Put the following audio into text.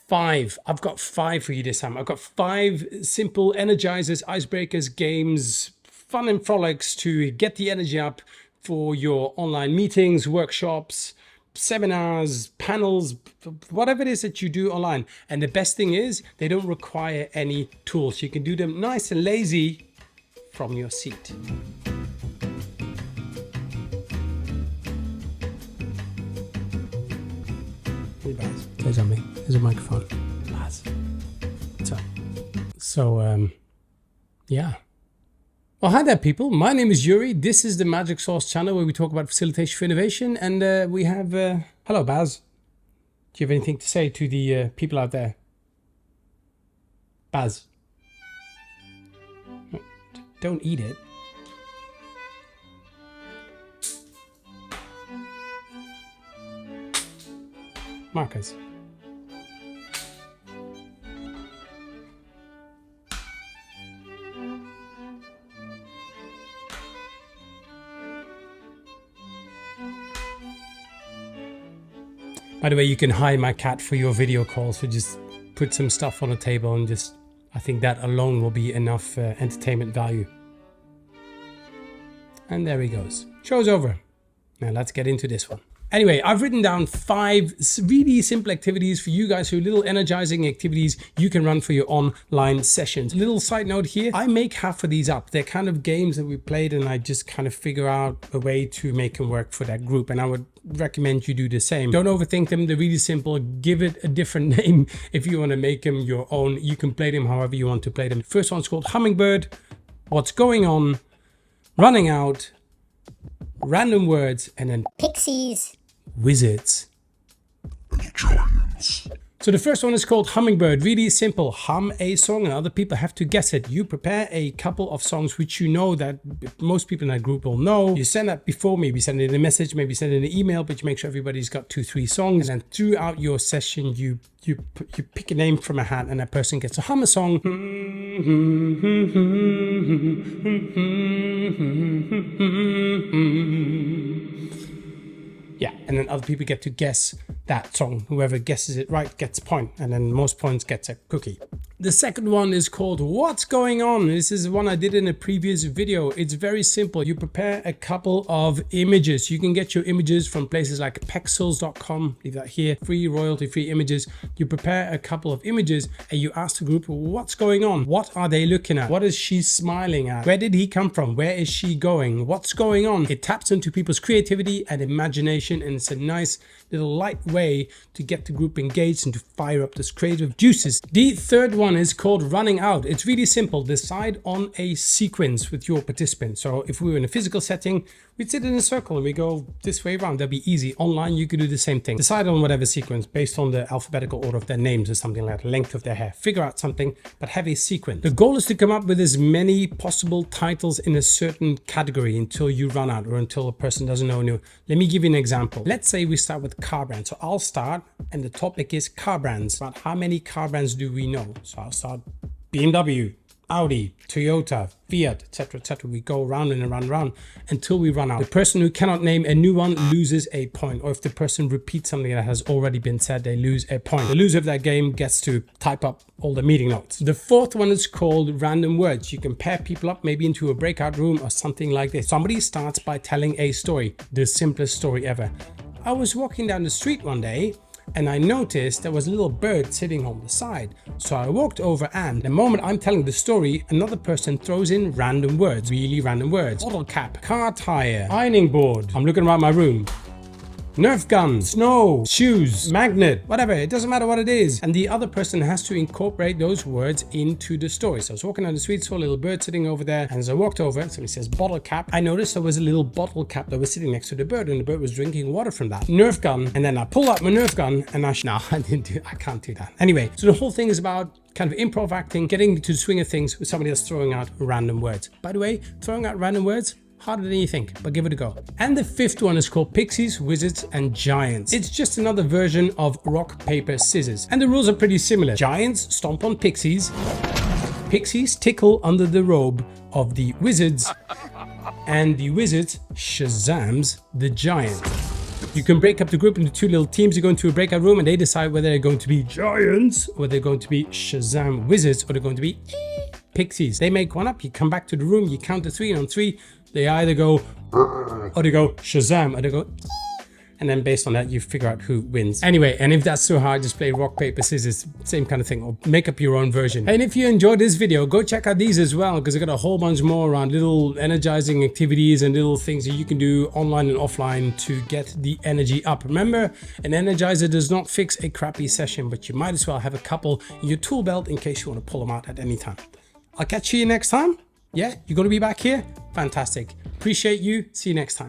5. I've got 5 for you this time. I've got 5 simple Energizers, Icebreakers games, fun and frolics to get the energy up for your online meetings, workshops, seminars, panels, whatever it is that you do online. And the best thing is they don't require any tools. You can do them nice and lazy from your seat. Hey Baz, say something. There's a microphone. Baz. What's up? So, yeah. Well, hi there, people. My name is Yuri. This is the Magic Sauce channel where we talk about facilitation for innovation. And we have... hello, Baz. Do you have anything to say to the people out there? Baz. Don't eat it. Marcus. By the way, you can hire my cat for your video calls. So just put some stuff on the table and just, I think that alone will be enough entertainment value. And there he goes. Show's over. Now let's get into this one. Anyway, I've written down 5 really simple activities for you guys, little energizing activities you can run for your online sessions. Little side note here, I make half of these up. They're kind of games that we played and I just kind of figure out a way to make them work for that group. And I would recommend you do the same. Don't overthink them. They're really simple. Give it a different name if you want to make them your own. You can play them however you want to play them. First one's called Hummingbird, What's Going On, Running Out, Random Words, and then Pixies, Wizards, and Giants. So the first one is called Hummingbird. Really simple. Hum a song and other people have to guess it. You prepare a couple of songs which you know that most people in that group will know. You send that before, maybe send it in a message, maybe send it in an email, but you make sure everybody's got 2-3 songs. And then throughout your session, you pick a name from a hat and that person gets to hum a song. Yeah, and then other people get to guess that song. Whoever guesses it right gets a point, and then most points gets a cookie. The second one is called What's Going On? This is one I did in a previous video. It's very simple. You prepare a couple of images. You can get your images from places like pexels.com. Leave that here. Free, royalty-free images. You prepare a couple of images and you ask the group, what's going on? What are they looking at? What is she smiling at? Where did he come from? Where is she going? What's going on? It taps into people's creativity and imagination, and it's a nice little light way to get the group engaged and to fire up those creative juices. The third one is called Running Out. It's really simple. Decide on a sequence with your participants. So if we were in a physical setting, we'd sit in a circle and we go this way around. That'd be easy. Online, you could do the same thing. Decide on whatever sequence based on the alphabetical order of their names or something like the length of their hair. Figure out something, but have a sequence. The goal is to come up with as many possible titles in a certain category until you run out or until a person doesn't know new. Let me give you an example. Let's say we start with car brands. So I'll start and the topic is car brands. But how many car brands do we know? So I'll start BMW, Audi, Toyota, Fiat, etc., etc. We go round and around and around until we run out. The person who cannot name a new one loses a point. Or if the person repeats something that has already been said, they lose a point. The loser of that game gets to type up all the meeting notes. The fourth one is called Random Words. You can pair people up maybe into a breakout room or something like this. Somebody starts by telling a story, the simplest story ever. I was walking down the street one day and I noticed there was a little bird sitting on the side. So I walked over and the moment I'm telling the story, another person throws in random words, really random words. Bottle cap, car tire, ironing board. I'm looking around my room. Nerf gun, snow, shoes, magnet, whatever, it doesn't matter what it is. And the other person has to incorporate those words into the story. So I was walking down the street, saw a little bird sitting over there. And as I walked over, somebody says bottle cap. I noticed there was a little bottle cap that was sitting next to the bird and the bird was drinking water from that. Nerf gun. And then I pulled out my Nerf gun and I can't do that. Anyway, so the whole thing is about kind of improv acting, getting to the swing of things with somebody else throwing out random words. By the way, throwing out random words, harder than you think, but give it a go. And the fifth one is called Pixies, Wizards, and Giants. It's just another version of rock, paper, scissors. And the rules are pretty similar. Giants stomp on pixies. Pixies tickle under the robe of the wizards. And the wizard Shazams the giant. You can break up the group into 2 little teams. You go into a breakout room and they decide whether they're going to be giants or they're going to be Shazam wizards or they're going to be pixies. They make one up, you come back to the room, you count to 3, and on 3 they either go or they go Shazam or they go, and then based on that you figure out who wins. Anyway, and if that's too hard, just play rock, paper, scissors, same kind of thing, or make up your own version. And if you enjoyed this video, go check out these as well, because I got a whole bunch more around little energizing activities and little things that you can do online and offline to get the energy up. Remember, an energizer does not fix a crappy session, but you might as well have a couple in your tool belt in case you want to pull them out at any time. I'll catch you next time. Yeah, you're going to be back here? Fantastic. Appreciate you. See you next time.